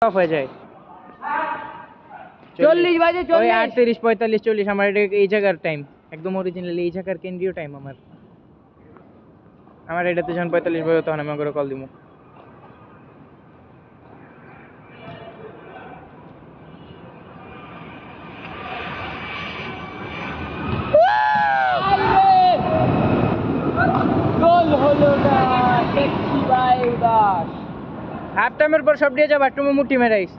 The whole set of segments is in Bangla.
অফ হয়ে যায় 40 বাজে 40 ওই 38 45 40 আমার এটা এই জায়গার টাইম একদম অরিজিনালি এই জায়গার কেন্দ্রীয় টাইম আমার এটাতে যখন 45 বাজে তখন আমি করে কল দিমু গোল হলো না দেখি ভাই উদাস হাফ টাইমের পর সব দিয়ে যাবা তুমি মুটি মেরাইস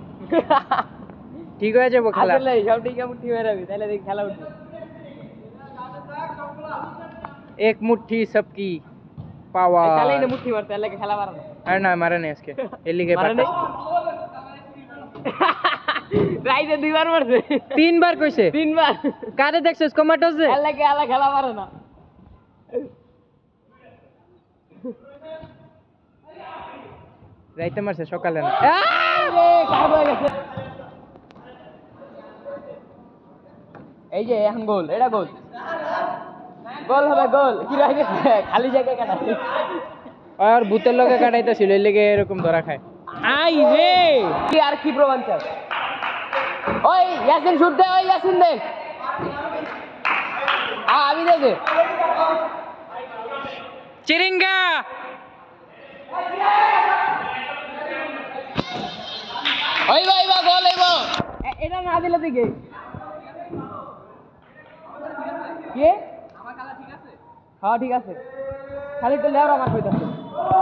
ঠিক হয়ে যাবো খেলা আসলে সব ঠিক মুঠি মেরাবি তাহলে দেখি খেলা উঠবে এক মুट्ठी सबकी पावर তাহলে না মুঠি মারতে লাগে খেলা মারা না আর না মারা নেই আজকে এর লিগে পাতা রাইতে দুইবার মারছে তিনবার কইছে তিনবার কারে দেখছস কমাটোসে খেলা লাগে আলা খেলা মারে না রাইতে মারছে সকালে না আরে কার হয়ে গেছে এই যে এখন গোল এটা গোল গোল হবে গোল কি রয়ে গেছে খালি জায়গায় কাটাছে আর ভূতের লগে কাটাইতেছিল এর লিগে এরকম ধরা খায় আই রে কি আর কি প্রমাণ চাই ওই ইয়াসিন শুট দে ওই ইয়াসিন দে আমি দেখে চিরিঙ্গা ওই ভাই বা গোল হইবো এটা না দিলে দিকে কে আমার খেলা ঠিক আছে হ্যাঁ ঠিক আছে খালি তো লেওরা মার কইতাছে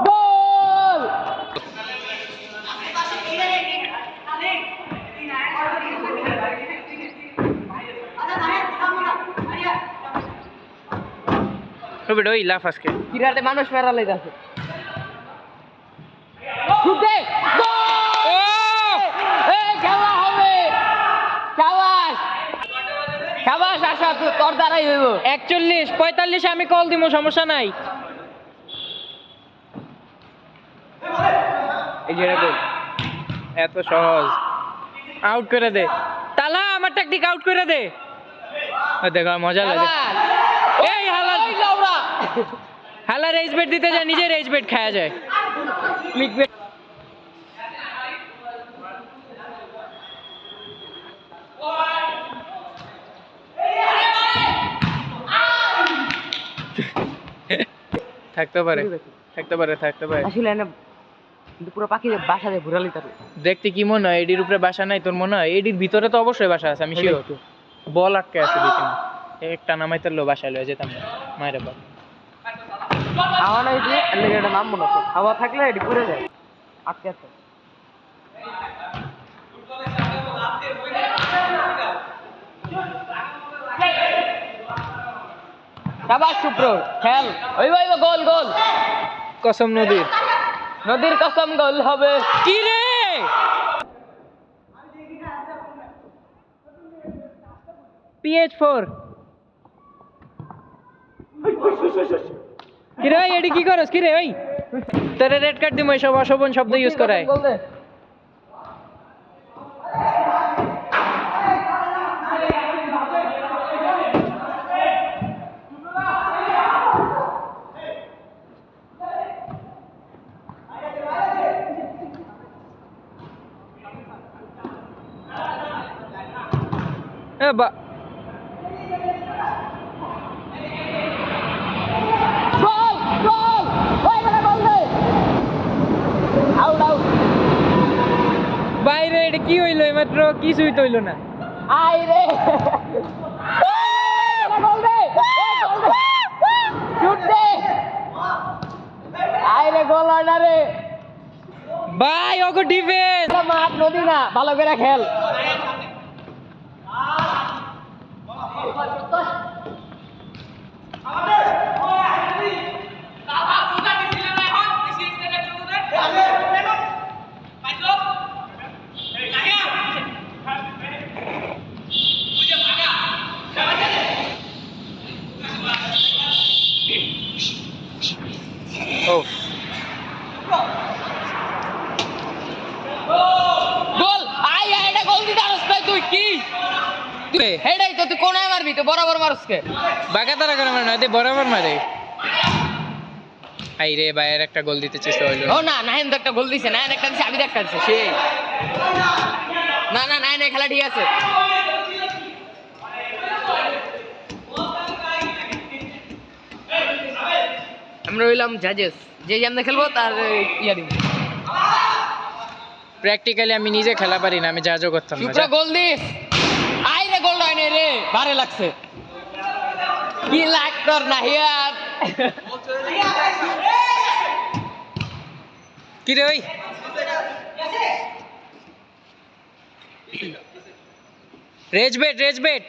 গোল তবে ওই লাফ আজকে কিরাতে মানুষ মেরা লাইতাছে শুট দে গোল এই খেলা হবে শাবাশ শাবাশ আশা তোর দ্বারাই হইব 41 45 আমি কল দিমু সমস্যা নাই এই যে গোল এত সহজ আউট করে দে তালা আমার ট্যাকটিক আউট করে দে দেখো মজা লাগে এই হালা ওই লাউরা হালা রেজ বেট দিতে যায় নিজে রেজ বেট খায়া যায় ক্লিক বেট থাকতে পারে আসলে না কিন্তু পুরো পাখি বাসা দিয়ে ঘুরা লইতাছে দেখতে কি মনে হয় এডির উপরে বাসা নাই তোর মনে হয় এডির ভিতরে তো অবশ্যই বাসা আছে আমি শিওর বল আটকে আছে ভিতরে একটা নামাইতে লো বাসা লয়ে যেতাম মায়ের বল হাওয়া নাই যে এর লাগি এটা নামবো না তো হাওয়া থাকলে এটি পুড়ে যায় আটকে আছে শাবাশ শুভ্র খেল ওই ভাই গোল গোল কসম নদীর কসম গোল হবে কি রে PH4 কি রে এডি কি করস কি রে ওই তোরে রেড কার্ড দিমু সব অশোভন শব্দ ইউজ করায় গোল দে বা গোল গোল ওই মানে গোল দে আউট আউট বাইরে এটা কি হইলো মাত্র কিছুই তো হইলো না আই রে গোল দে শুট দে আই রে গোল না রে ভাই ওগো ডিফেন্স মাঠ নদী না ভালো করে খেল ও গোল আই এটা গোল দিতে আরস তুই কি হেডাই তো তুই কোনায় মারবি তো বরাবর মারসকে বাগাতারা করে মারে না বরাবর মারে আই রে বাইরের একটা গোল দিতে চেষ্টা হইলো ও না, নাইন তো একটা গোল দিছে, নাইন একটা দিছে, আমি তো একটা দিছে সেই। না না, নাইন খেলা ঠিক আছে। আমরা হইলাম জাজেস, যে যেমন খেলবো তার ইয়া দিব। প্র্যাকটিক্যালি আমি নিজে খেলা পারি না, আমি জাজও করতাম না। শুভ্র গোল দিস। আই রে গোল হয় রে, বারে লাগছে। কি লাগ তোর না হিয়ার। কি রে ওই raise bet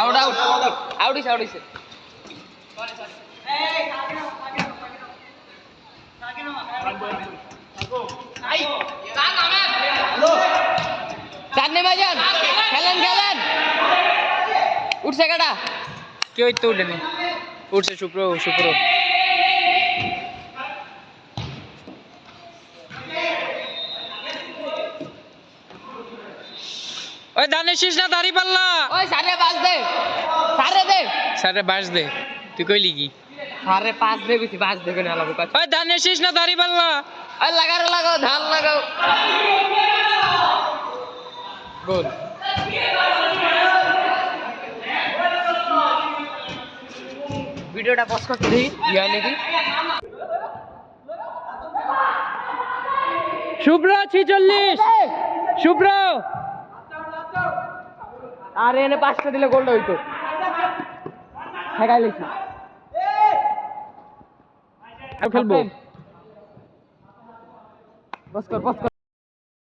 out out out is out is. Chandni ভাইজান খেলেন খেলেন। উঠছে কাটা। কি ওই তো উঠেনি, উঠছে শুভ্র শুভ্র। ওই দানের শীষ না দাড়ি পাল্লা, ওই সাড়ে পাঁচ দে, সাড়ে দে, সারে বাস দে, তুই কইলি কি? সাড়ে পাঁচ দে, বেশি পাঁচ দেবে না লাগবে। ওই দানের শীষ না দাড়ি পাল্লা। ওই লাগাও লাগাও, ধান লাগাও। গোল। ভিডিওটা পজ করতে দিই, ইয়া নাকি শুভ্র 46, শুভ্র আর এনে পাঁচটা দিলে গোলটা হইতো। ঠেকাই লিখি খেলবো। পজ কর পজ কর।